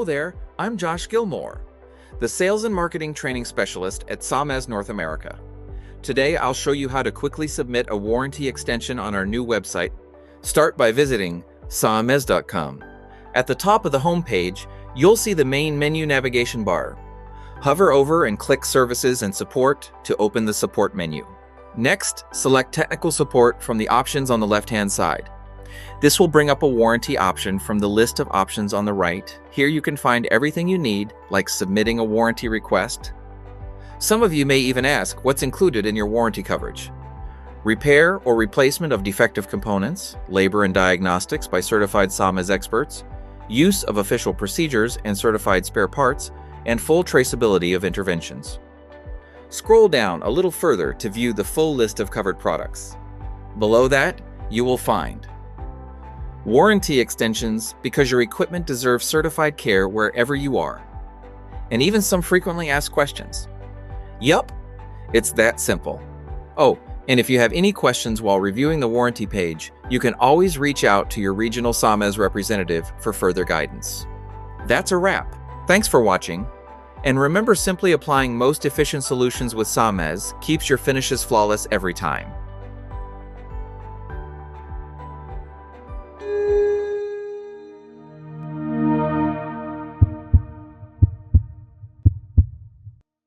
Hello there, I'm Josh Gilmore, the Sales and Marketing Training Specialist at Samez North America. Today, I'll show you how to quickly submit a warranty extension on our new website. Start by visiting samez.com. At the top of the home page, you'll see the main menu navigation bar. Hover over and click Services and Support to open the Support menu. Next, select Technical Support from the options on the left-hand side. This will bring up a warranty option from the list of options on the right. Here you can find everything you need, like submitting a warranty request. Some of you may even ask what's included in your warranty coverage. Repair or replacement of defective components, labor and diagnostics by certified Samez experts, use of official procedures and certified spare parts, and full traceability of interventions. Scroll down a little further to view the full list of covered products. Below that, you will find warranty extensions because your equipment deserves certified care wherever you are, and even some frequently asked questions. Yup, it's that simple. Oh, and if you have any questions while reviewing the warranty page, you can always reach out to your regional Samez representative for further guidance. That's a wrap. Thanks for watching. And remember, simply applying most efficient solutions with Samez keeps your finishes flawless every time.